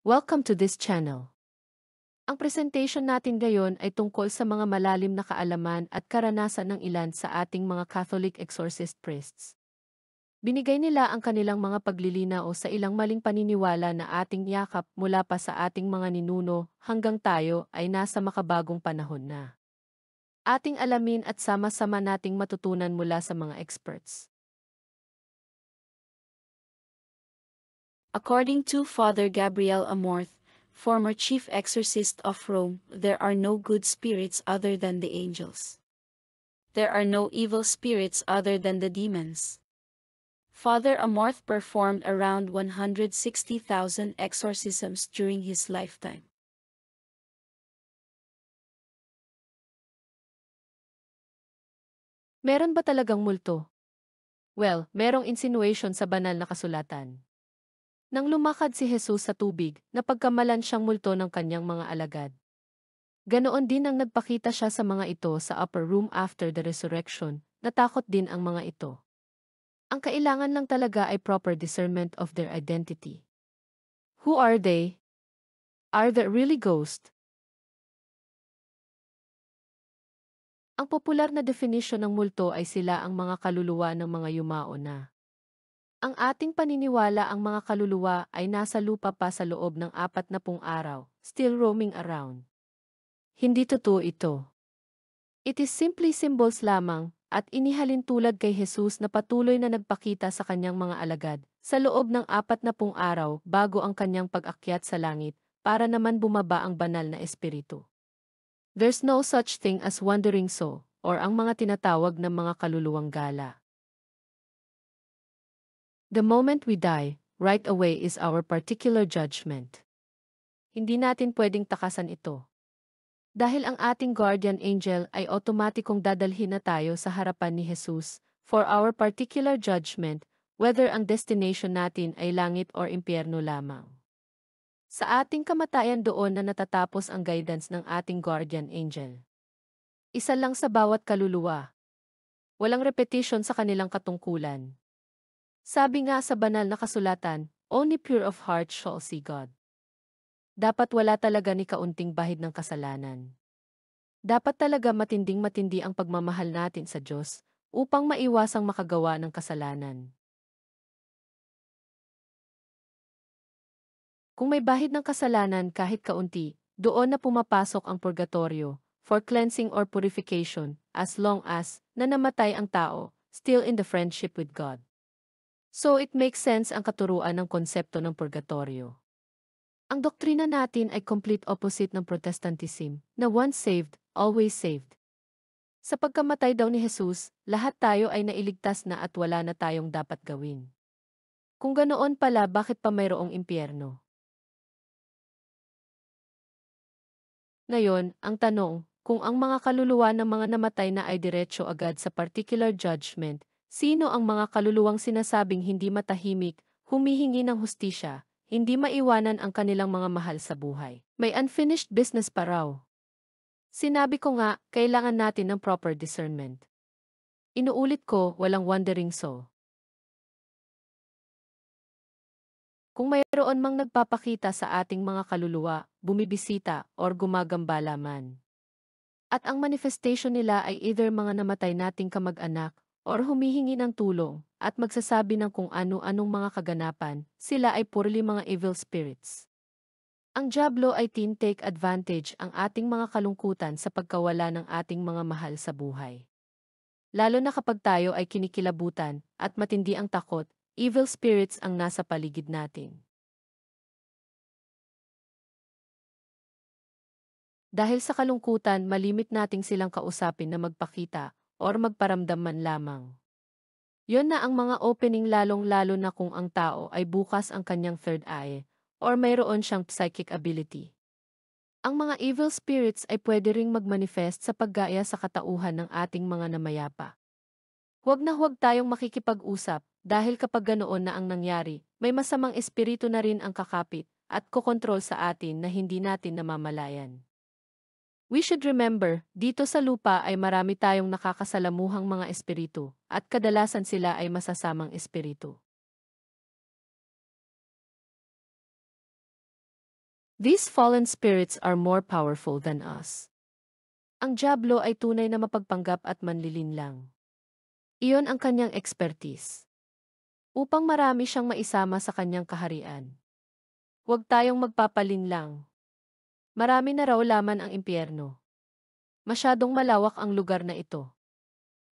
Welcome to this channel. Ang presentation natin ngayon ay tungkol sa mga malalim na kaalaman at karanasan ng ilan sa ating mga Catholic exorcist priests. Binigay nila ang kanilang mga paglilinaw sa ilang maling paniniwala na ating yakap mula pa sa ating mga ninuno hanggang tayo ay nasa makabagong panahon na. Ating alamin at sama-sama nating matutunan mula sa mga experts. According to Father Gabriel Amorth, former chief exorcist of Rome, there are no good spirits other than the angels. There are no evil spirits other than the demons. Father Amorth performed around 160,000 exorcisms during his lifetime. Meron ba talagang multo? Well, merong insinuation sa banal na kasulatan. Nang lumakad si Jesus sa tubig, napagkamalan siyang multo ng kanyang mga alagad. Ganoon din ang nagpakita siya sa mga ito sa upper room after the resurrection, natakot din ang mga ito. Ang kailangan lang talaga ay proper discernment of their identity. Who are they? Are they really ghosts? Ang popular na definition ng multo ay sila ang mga kaluluwa ng mga yumao na. Ang ating paniniwala ang mga kaluluwa ay nasa lupa pa sa loob ng 40 araw, still roaming around. Hindi totoo ito. It is simply symbols lamang, at inihalin tulad kay Jesus na patuloy na nagpakita sa kanyang mga alagad, sa loob ng 40 araw bago ang kanyang pag-akyat sa langit, para naman bumaba ang banal na espiritu. There's no such thing as wandering soul, or ang mga tinatawag na mga kaluluwang gala. The moment we die, right away is our particular judgment. Hindi natin pwedeng takasan ito. Dahil ang ating guardian angel ay otomatikong dadalhin na tayo sa harapan ni Jesus for our particular judgment, whether ang destination natin ay langit or impyerno lamang. Sa ating kamatayan doon na natatapos ang guidance ng ating guardian angel. Isa lang sa bawat kaluluwa. Walang repetition sa kanilang katungkulan. Sabi nga sa banal na kasulatan, only pure of heart shall see God. Dapat wala talaga ni kaunting bahid ng kasalanan. Dapat talaga matinding-matindi ang pagmamahal natin sa Diyos upang maiwasang makagawa ng kasalanan. Kung may bahid ng kasalanan kahit kaunti, doon na pumapasok ang purgatorio for cleansing or purification as long as na namatay ang tao, still in the friendship with God. So it makes sense ang katuruan ng konsepto ng purgatorio. Ang doktrina natin ay complete opposite ng Protestantism, na once saved, always saved. Sa pagkamatay daw ni Jesus, lahat tayo ay nailigtas na at wala na tayong dapat gawin. Kung ganoon pala, bakit pa mayroong impyerno? Ngayon, ang tanong, kung ang mga kaluluwa ng mga namatay na ay diretso agad sa particular judgment, sino ang mga kaluluwang sinasabing hindi matahimik, humihingi ng hustisya, hindi maiwanan ang kanilang mga mahal sa buhay? May unfinished business pa raw. Sinabi ko nga, kailangan natin ng proper discernment. Inuulit ko, walang wandering soul. Kung mayroon mang nagpapakita sa ating mga kaluluwa, bumibisita, or gumagambala man. At ang manifestation nila ay either mga namatay nating kamag-anak, or humihingi ng tulong, at magsasabi ng kung ano-anong mga kaganapan, sila ay purely mga evil spirits. Ang diablo ay tin-take advantage ang ating mga kalungkutan sa pagkawala ng ating mga mahal sa buhay. Lalo na kapag tayo ay kinikilabutan, at matindi ang takot, evil spirits ang nasa paligid natin. Dahil sa kalungkutan, malimit nating silang kausapin na magpakita or magparamdam man lamang. Yon na ang mga opening lalong-lalo na kung ang tao ay bukas ang kanyang third eye or mayroon siyang psychic ability. Ang mga evil spirits ay pwede ring magmanifest sa paggaya sa katauhan ng ating mga namayapa. Huwag na huwag tayong makikipag-usap dahil kapag ganoon na ang nangyari, may masamang espiritu na rin ang kakapit at kokontrol sa atin na hindi natin namamalayan. We should remember, dito sa lupa ay marami tayong nakakasalamuhang mga espiritu, at kadalasan sila ay masasamang espiritu. These fallen spirits are more powerful than us. Ang dyablo ay tunay na mapagpanggap at manlilinlang. Iyon ang kanyang expertise. Upang marami siyang maisama sa kanyang kaharian. Huwag tayong magpapalinlang. Marami na raw laman ang impyerno. Masyadong malawak ang lugar na ito.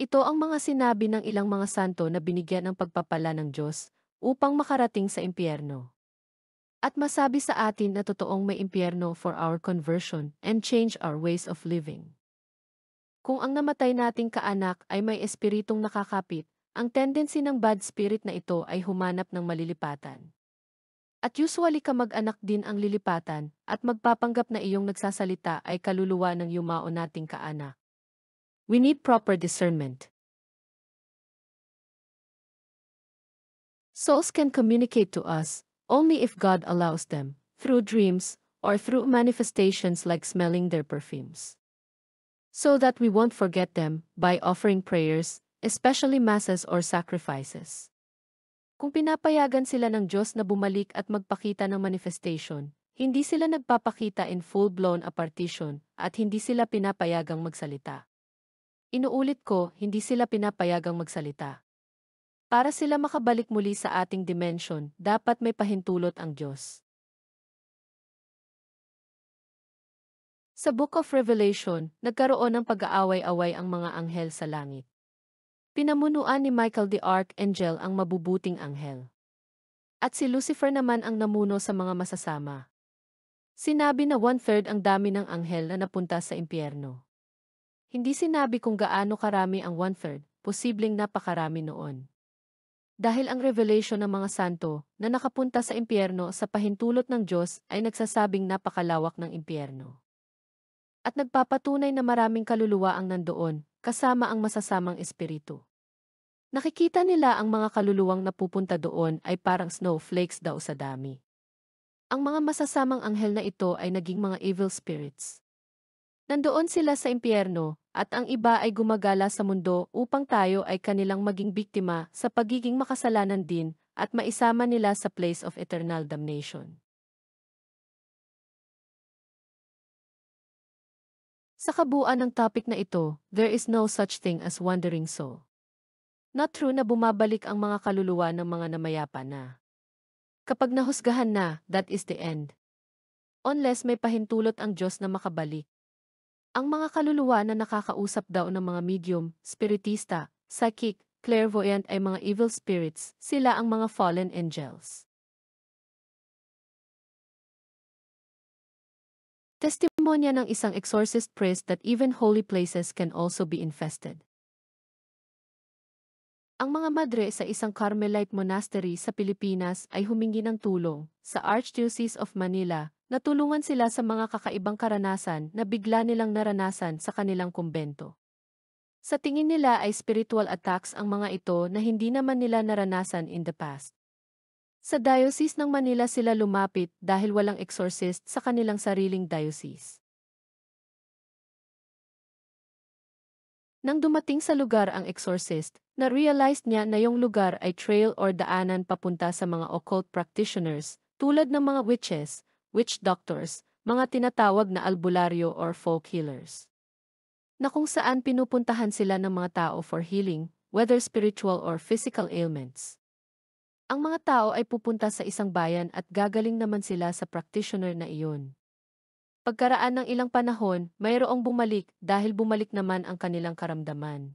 Ito ang mga sinabi ng ilang mga santo na binigyan ng pagpapala ng Diyos upang makarating sa impyerno. At masabi sa atin na totoong may impyerno for our conversion and change our ways of living. Kung ang namatay nating kaanak ay may espiritong nakakapit, ang tendency ng bad spirit na ito ay humanap ng malilipatan. At usually kamag-anak din ang lilipatan at magpapanggap na iyong nagsasalita ay kaluluwa ng yumao nating kaanak. We need proper discernment. Souls can communicate to us only if God allows them, through dreams, or through manifestations like smelling their perfumes. So that we won't forget them by offering prayers, especially masses or sacrifices. Kung pinapayagan sila ng Diyos na bumalik at magpakita ng manifestation, hindi sila nagpapakita in full-blown apparition at hindi sila pinapayagang magsalita. Inuulit ko, hindi sila pinapayagang magsalita. Para sila makabalik muli sa ating dimension, dapat may pahintulot ang Diyos. Sa Book of Revelation, nagkaroon ng pag-aaway-away ang mga anghel sa langit. Pinamunuan ni Michael the Archangel ang mabubuting anghel. At si Lucifer naman ang namuno sa mga masasama. Sinabi na 1/3 ang dami ng anghel na napunta sa impyerno. Hindi sinabi kung gaano karami ang 1/3, posibleng napakarami noon. Dahil ang revelation ng mga santo na nakapunta sa impyerno sa pahintulot ng Diyos ay nagsasabing napakalawak ng impyerno. At nagpapatunay na maraming kaluluwa ang nandoon, kasama ang masasamang espiritu. Nakikita nila ang mga kaluluwang napupunta doon ay parang snowflakes daw sa dami. Ang mga masasamang anghel na ito ay naging mga evil spirits. Nandoon sila sa impyerno, at ang iba ay gumagala sa mundo upang tayo ay kanilang maging biktima sa pagiging makasalanan din at maisama nila sa place of eternal damnation. Sa kabuuan ng topic na ito, there is no such thing as wandering soul. Not true na bumabalik ang mga kaluluwa ng mga namayapa na. Kapag nahusgahan na, that is the end. Unless may pahintulot ang Diyos na makabalik. Ang mga kaluluwa na nakakausap daw ng mga medium, spiritista, psychic, clairvoyant ay mga evil spirits, sila ang mga fallen angels. Testimonya ng isang exorcist priest that even holy places can also be infested. Ang mga madre sa isang Carmelite monastery sa Pilipinas ay humingi ng tulong sa Archdiocese of Manila na tulungan sila sa mga kakaibang karanasan na bigla nilang naranasan sa kanilang kumbento. Sa tingin nila ay spiritual attacks ang mga ito na hindi naman nila naranasan in the past. Sa Diocese ng Manila sila lumapit dahil walang exorcist sa kanilang sariling diocese. Nang dumating sa lugar ang exorcist, na-realize niya na yung lugar ay trail or daanan papunta sa mga occult practitioners, tulad ng mga witches, witch doctors, mga tinatawag na albularyo or folk healers. Na kung saan pinupuntahan sila ng mga tao for healing, whether spiritual or physical ailments. Ang mga tao ay pupunta sa isang bayan at gagaling naman sila sa practitioner na iyon. Pagkaraan ng ilang panahon, mayroong bumalik dahil bumalik naman ang kanilang karamdaman.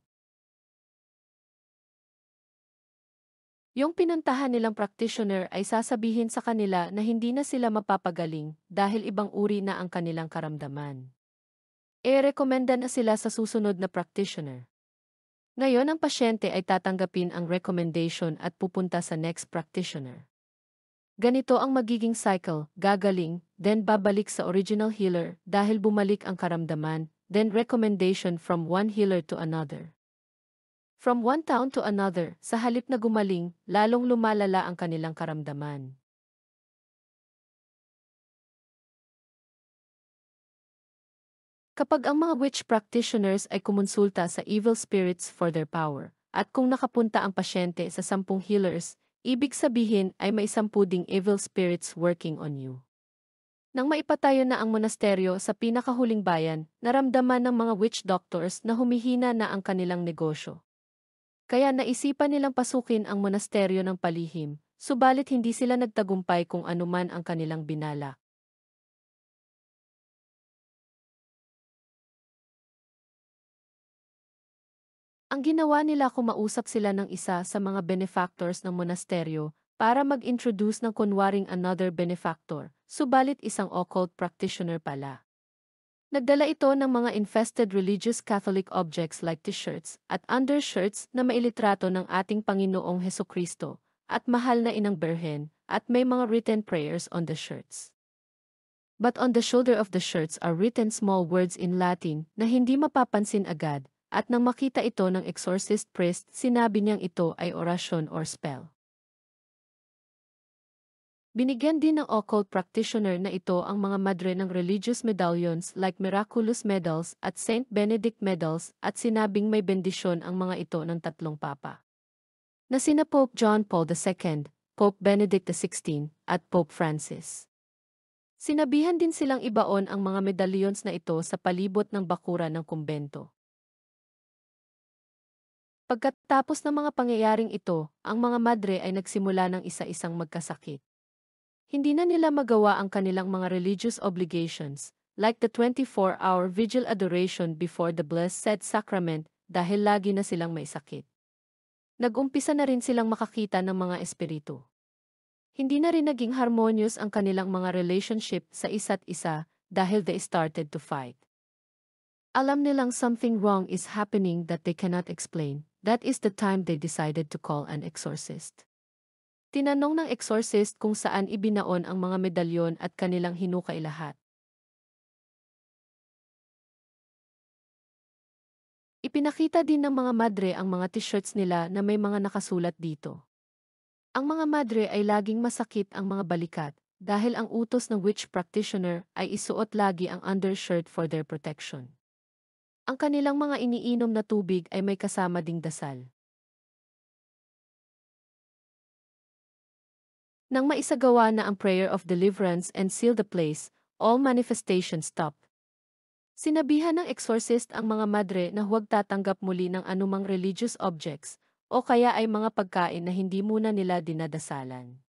Yung pinuntahan nilang practitioner ay sasabihin sa kanila na hindi na sila mapapagaling dahil ibang uri na ang kanilang karamdaman. Rekomenda na sila sa susunod na practitioner. Ngayon ang pasyente ay tatanggapin ang recommendation at pupunta sa next practitioner. Ganito ang magiging cycle, gagaling, then babalik sa original healer dahil bumalik ang karamdaman, then recommendation from one healer to another. From one town to another, sa halip na gumaling, lalong lumalala ang kanilang karamdaman. Kapag ang mga witch practitioners ay kumonsulta sa evil spirits for their power, at kung nakapunta ang pasyente sa 10 healers, ibig sabihin ay may 10 ding evil spirits working on you. Nang maipatayo na ang monasteryo sa pinakahuling bayan, naramdaman ng mga witch doctors na humihina na ang kanilang negosyo. Kaya naisipan nilang pasukin ang monasteryo ng palihim, subalit hindi sila nagtagumpay kung anuman ang kanilang binala. Ang ginawa nila kumausap sila ng isa sa mga benefactors ng monasteryo para mag-introduce ng kunwaring another benefactor, subalit isang occult practitioner pala. Nagdala ito ng mga infested religious Catholic objects like t-shirts at undershirts na mailitrato ng ating Panginoong Hesukristo at mahal na inang Berhen at may mga written prayers on the shirts. But on the shoulder of the shirts are written small words in Latin na hindi mapapansin agad at nang makita ito ng exorcist priest sinabi niyang ito ay orasyon or spell. Binigyan din ng occult practitioner na ito ang mga madre ng religious medallions like Miraculous Medals at Saint Benedict Medals at sinabing may bendisyon ang mga ito ng tatlong papa. Na sina Pope John Paul II, Pope Benedict XVI, at Pope Francis. Sinabihan din silang ibaon ang mga medallions na ito sa palibot ng bakuran ng kumbento. Pagkatapos ng mga pangyayaring ito, ang mga madre ay nagsimula ng isa-isang magkasakit. Hindi na nila magawa ang kanilang mga religious obligations, like the 24-hour vigil adoration before the Blessed Sacrament, dahil lagi na silang may sakit. Nag-umpisa na rin silang makakita ng mga espiritu. Hindi na rin naging harmonious ang kanilang mga relationship sa isa't isa dahil they started to fight. Alam nilang something wrong is happening that they cannot explain. That is the time they decided to call an exorcist. Tinanong ng exorcist kung saan ibinaon ang mga medalyon at kanilang hinukay lahat. Ipinakita din ng mga madre ang mga t-shirts nila na may mga nakasulat dito. Ang mga madre ay laging masakit ang mga balikat dahil ang utos ng witch practitioner ay isuot lagi ang undershirt for their protection. Ang kanilang mga iniinom na tubig ay may kasama ding dasal. Nang maisagawa na ang prayer of deliverance and seal the place, all manifestations stopped. Sinabihan ng exorcist ang mga madre na huwag tatanggap muli ng anumang religious objects o kaya ay mga pagkain na hindi muna nila dinadasalan.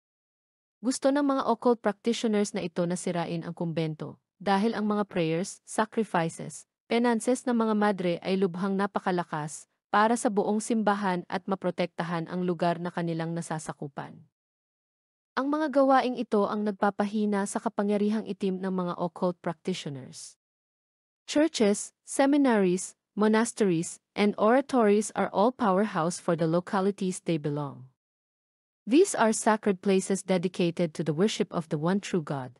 Gusto ng mga occult practitioners na ito na sirain ang kumbento dahil ang mga prayers, sacrifices, penances ng mga madre ay lubhang napakalakas para sa buong simbahan at maprotektahan ang lugar na kanilang nasasakupan. Ang mga gawaing ito ang nagpapahina sa kapangyarihang itim ng mga occult practitioners. Churches, seminaries, monasteries, and oratories are all powerhouse for the localities they belong. These are sacred places dedicated to the worship of the one true God.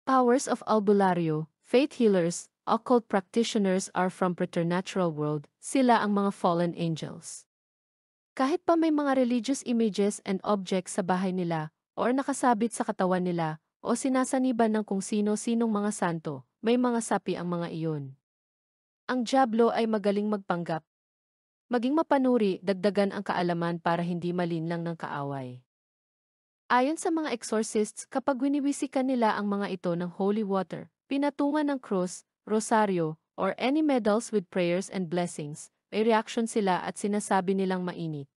Powers of albularyo, faith healers, occult practitioners are from preternatural world, sila ang mga fallen angels. Kahit pa may mga religious images and objects sa bahay nila, or nakasabit sa katawan nila, o sinasaniban ng kung sino-sinong mga santo, may mga sapi ang mga iyon. Ang dyablo ay magaling magpanggap. Maging mapanuri, dagdagan ang kaalaman para hindi malinlang ng kaaway. Ayon sa mga exorcists, kapag winiwisikan nila ang mga ito ng holy water, pinatungan ng krus, rosaryo, or any medals with prayers and blessings, may reaction sila at sinasabi nilang mainit.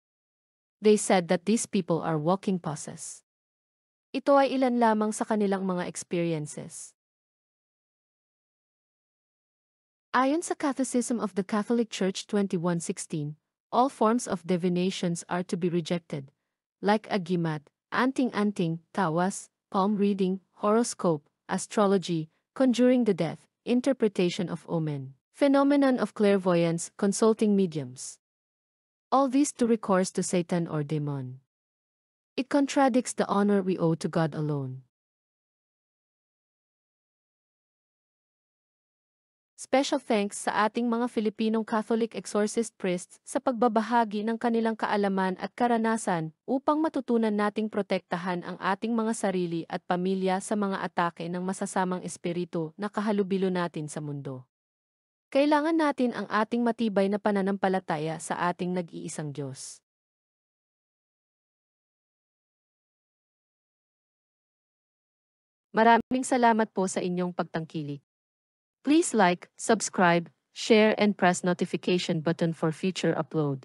They said that these people are walking possessed. Ito ay ilan lamang sa kanilang mga experiences. Ayon sa Catechism of the Catholic Church 2116, all forms of divinations are to be rejected, like agimat, anting-anting, tawas, palm reading, horoscope, astrology, conjuring the dead, interpretation of omen, phenomenon of clairvoyance, consulting mediums. All these to recourse to Satan or demon. It contradicts the honor we owe to God alone. Special thanks sa ating mga Filipinong Catholic exorcist priests sa pagbabahagi ng kanilang kaalaman at karanasan upang matutunan nating protektahan ang ating mga sarili at pamilya sa mga atake ng masasamang espiritu na kahalubilo natin sa mundo. Kailangan natin ang ating matibay na pananampalataya sa ating nag-iisang Diyos. Maraming salamat po sa inyong pagtangkilik. Please like, subscribe, share and press notification button for future upload.